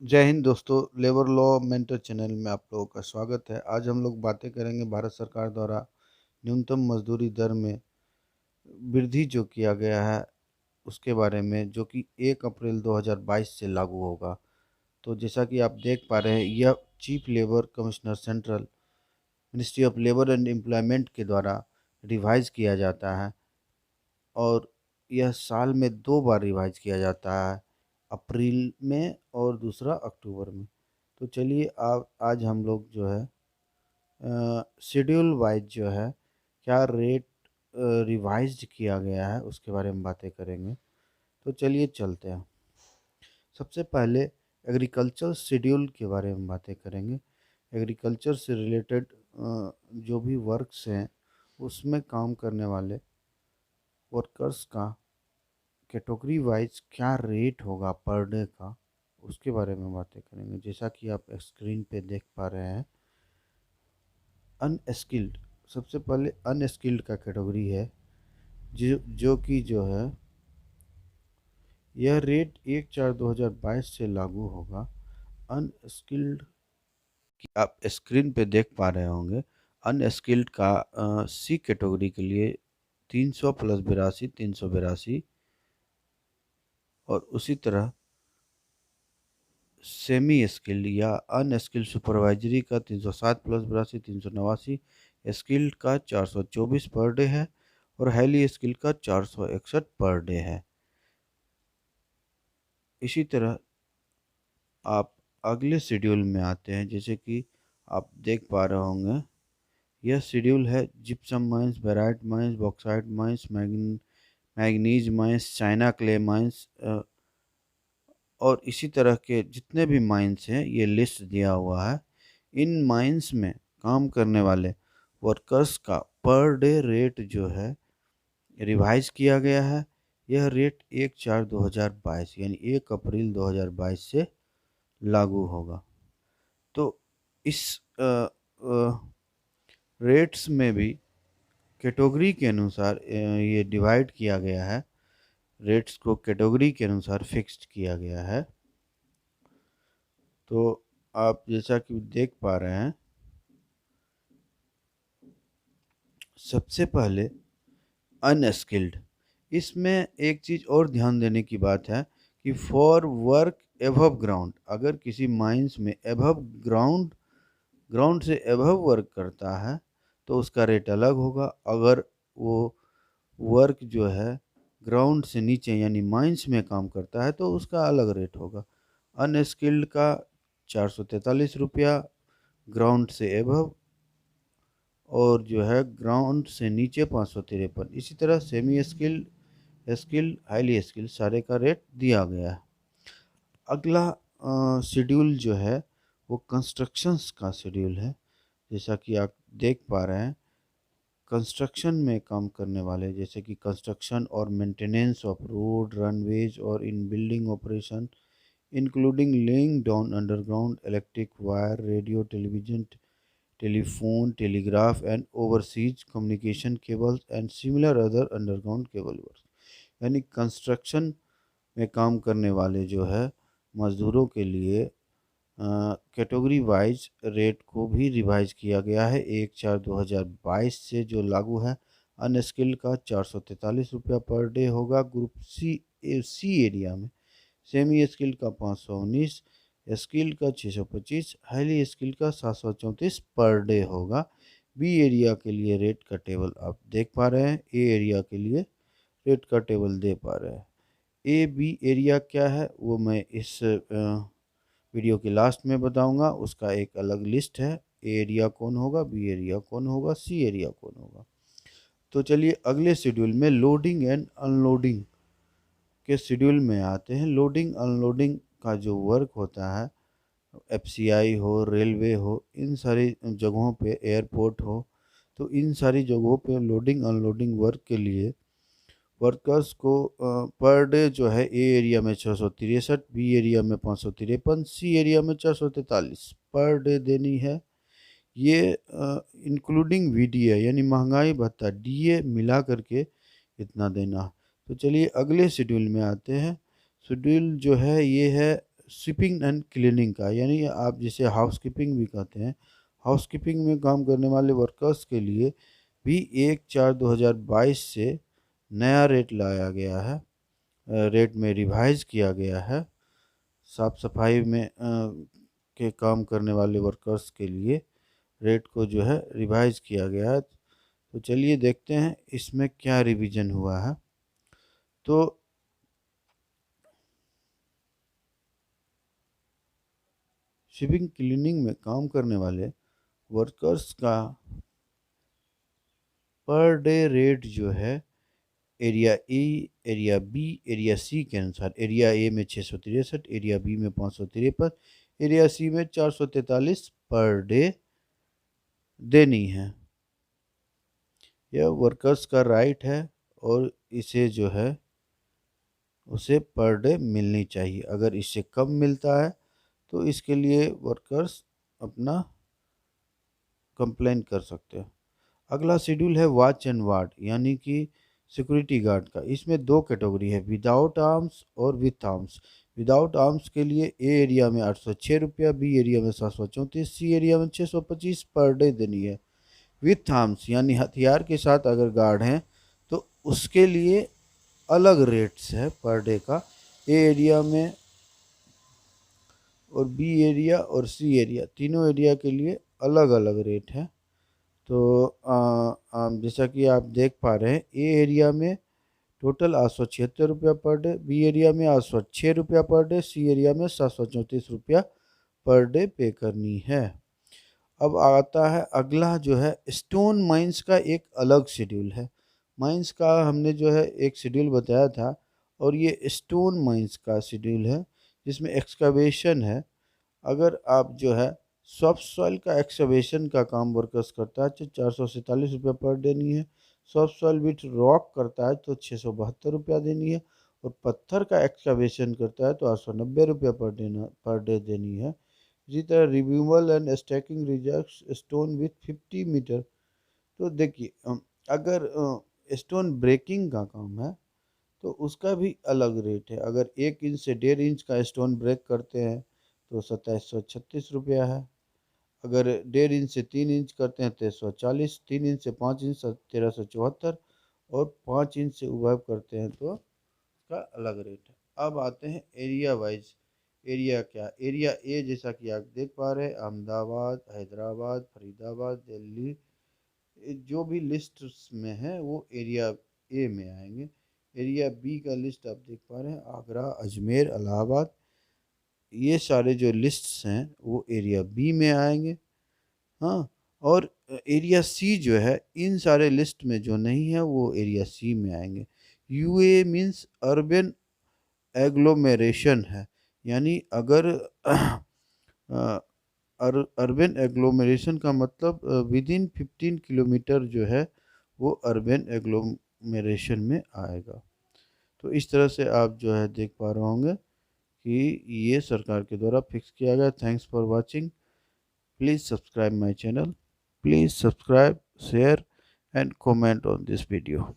जय हिंद दोस्तों। Labour law mentor channel में आप लोगों का स्वागत है। आज हम लोग बातें करेंगे भारत सरकार द्वारा न्यूनतम मजदूरी दर में वृद्धि जो किया गया है उसके बारे में, जो कि 1 अप्रैल 2022 से लागू होगा। तो जैसा कि आप देख पा रहे हैं, यह chief labour commissioner central ministry of labour and employment के द्वारा रिवाइज किया जाता है और यह साल में 2 बार रिवाइज किया जाता है, अप्रैल में और दूसरा अक्टूबर में। तो चलिए आप आज हम लोग जो है शेड्यूल वाइज जो है क्या रेट रिवाइज्ड किया गया है उसके बारे में बातें करेंगे। तो चलिए चलते हैं। सबसे पहले एग्रीकल्चर शेड्यूल के बारे में बातें करेंगे। एग्रीकल्चर से रिलेटेड जो भी वर्क्स हैं उसमें काम करने वाले वर्कर्स का कैटेगरी वाइज क्या रेट होगा पर डे का, उसके बारे में बातें करेंगे। जैसा कि आप स्क्रीन पे देख पा रहे हैं, अनस्किल्ड, सबसे पहले अनस्किल्ड का कैटेगरी है जो है यह रेट 1/4/2022 से लागू होगा। अनस्किल्ड की आप स्क्रीन पे देख पा रहे होंगे। अनस्किल्ड का सी कैटेगरी के लिए 300 प्लस 82 382, और उसी तरह सेमी स्किल्ड या अनस्किल्ड सुपरवाइजरी का 307 प्लस 82 389, स्किल्ड का 424 पर डे है और हाईली स्किल्ड का 461 पर डे है। इसी तरह आप अगले शेड्यूल में आते हैं। जैसे कि आप देख पा रहे होंगे, यह शेड्यूल है gypsum mines, barite mines, bauxite mines, manganese mines, China clay mines और इसी तरह के जितने भी माइंस हैं ये लिस्ट दिया हुआ है। इन माइंस में काम करने वाले वर्कर्स का पर डे रेट जो है रिवाइज किया गया है। यह रेट 1/4/2022 यानी 1 अप्रैल 2022 से लागू होगा। तो इस रेट्स में भी कैटेगरी के अनुसार ये डिवाइड किया गया है। रेट्स को कैटेगरी के अनुसार फिक्स्ड किया गया है। तो आप जैसा कि देख पा रहे हैं, सबसे पहले अनस्किल्ड, इसमें एक चीज़ और ध्यान देने की बात है कि फॉर वर्क एबव ग्राउंड, अगर किसी माइंस में एबव ग्राउंड ग्राउंड से एबव वर्क करता है तो उसका रेट अलग होगा। अगर वो वर्क जो है ग्राउंड से नीचे यानी माइंस में काम करता है तो उसका अलग रेट होगा। अनस्किल्ड का 443 रुपया ग्राउंड से एबव, और जो है ग्राउंड से नीचे 553। इसी तरह semi skilled, skilled, highly skilled सारे का रेट दिया गया है। अगला शेड्यूल जो है वो कंस्ट्रक्शंस का शेड्यूल है। जैसा कि आप देख पा रहे हैं, कंस्ट्रक्शन में काम करने वाले जैसे कि कंस्ट्रक्शन और मेंटेनेंस ऑफ रोड, रनवेज और इन building operation including laying down underground electric wire, radio, television, telephone, telegraph and overseas communication cables and similar other underground cable work, यानी कंस्ट्रक्शन में काम करने वाले जो है मज़दूरों के लिए कैटेगरी वाइज रेट को भी रिवाइज किया गया है 1/4/2022 से जो लागू है। अनस्किल्ड का 443 रुपया पर डे होगा ग्रुप सी एरिया में। सेमी स्किल्ड का 519, स्किल्ड का 625, हाईली स्किल्ड का 734 पर डे होगा। बी एरिया के लिए रेट का टेबल आप देख पा रहे हैं, ए एरिया के लिए रेट का टेबल दे पा रहे हैं। ए बी एरिया क्या है वो मैं इस वीडियो के लास्ट में बताऊंगा। उसका एक अलग लिस्ट है, ए एरिया कौन होगा, बी एरिया कौन होगा, सी एरिया कौन होगा। तो चलिए अगले शेड्यूल में लोडिंग एंड अनलोडिंग के शेड्यूल में आते हैं। लोडिंग अनलोडिंग का जो वर्क होता है, एफसीआई हो, रेलवे हो, इन सारी जगहों पे, एयरपोर्ट हो, तो इन सारी जगहों पे लोडिंग अनलोडिंग वर्क के लिए वर्कर्स को पर डे जो है ए एरिया में 663, बी एरिया में 553, सी एरिया में 443 पर डे देनी है। ये इंक्लूडिंग वीडीए यानी महंगाई भत्ता, डीए मिला करके इतना देना है। तो चलिए अगले शेड्यूल में आते हैं। शेड्यूल जो है ये है शिपिंग एंड क्लीनिंग का, यानी आप जिसे हाउसकीपिंग भी कहते हैं, हाउसकीपिंग में काम करने वाले वर्कर्स के लिए भी 1/4/2022 से नया रेट लाया गया है, रेट में रिवाइज किया गया है। साफ सफाई में के काम करने वाले वर्कर्स के लिए रेट को जो है रिवाइज किया गया है। तो चलिए देखते हैं इसमें क्या रिवीजन हुआ है। तो शिपिंग क्लीनिंग में काम करने वाले वर्कर्स का पर डे रेट जो है area A, area B, area C के अनुसार, एरिया ए में 663, एरिया बी में 553, एरिया सी में 443 पर डे देनी है। यह वर्कर्स का राइट है और इसे जो है उसे पर डे मिलनी चाहिए। अगर इससे कम मिलता है तो इसके लिए वर्कर्स अपना कंप्लेन कर सकते हैं। अगला शेड्यूल है वॉच एंड वार्ड, यानी कि सिक्योरिटी गार्ड का। इसमें दो कैटेगरी है, विदाउट आर्म्स और विथ आर्म्स। विदाउट आर्म्स के लिए ए एरिया में 806 रुपया, बी एरिया में 734, सी एरिया में 625 पर डे देनी है। विथ आर्म्स यानी हथियार के साथ अगर गार्ड हैं तो उसके लिए अलग रेट्स है पर डे का। ए एरिया में और बी एरिया और सी एरिया, तीनों एरिया के लिए अलग अलग रेट है। तो जैसा कि आप देख पा रहे हैं, ए एरिया में टोटल 876 रुपया पर डे, बी एरिया में 806 रुपया पर डे, सी एरिया में 734 रुपया पर डे पे करनी है। अब आता है अगला जो है स्टोन माइंस का एक अलग शेड्यूल है। माइंस का हमने जो है एक शेड्यूल बताया था और ये स्टोन माइंस का शेड्यूल है जिसमें एक्सकवेशन है। अगर आप जो है सॉफ्ट सॉइल का एक्सकवेशन का काम वर्कर्स करता है तो 447 रुपया पर देनी है। सॉफ्ट सॉइल विथ रॉक करता है तो 672 रुपया देनी है। और पत्थर का एक्सकवेशन करता है तो 890 रुपया पर डे देनी है। इसी तरह removal and stacking reject stone with 50 meter. तो देखिए अगर स्टोन ब्रेकिंग का काम है तो उसका भी अलग रेट है। अगर 1 इंच से 1.5 इंच का स्टोन ब्रेक करते हैं तो 2736 रुपया है। अगर 1.5 इंच से 3 इंच करते हैं 2340, 3 इंच से 5 इंच 1374, और 5 इंच से उभाव करते हैं तो उसका अलग रेट है। अब आते हैं एरिया वाइज। एरिया क्या, एरिया ए जैसा कि आप देख पा रहे हैं, अहमदाबाद, हैदराबाद, फरीदाबाद, दिल्ली, जो भी लिस्ट में है वो एरिया ए में आएंगे। एरिया बी का लिस्ट आप देख पा रहे हैं, आगरा, अजमेर, इलाहाबाद, ये सारे जो लिस्ट्स हैं वो एरिया बी में आएंगे। हाँ, और एरिया सी जो है इन सारे लिस्ट में जो नहीं है वो एरिया सी में आएंगे। यूए मीन्स अर्बन एग्लोमेरेशन है, यानी अगर अर्बन एग्लोमेरेशन का मतलब विद इन 15 किलोमीटर जो है वो अर्बन एग्लोमेरेशन में आएगा। तो इस तरह से आप जो है देख पा रहे होंगे कि ये सरकार के द्वारा फिक्स किया गया। Thanks for watching. Please subscribe my channel. Please subscribe, share and comment on this video.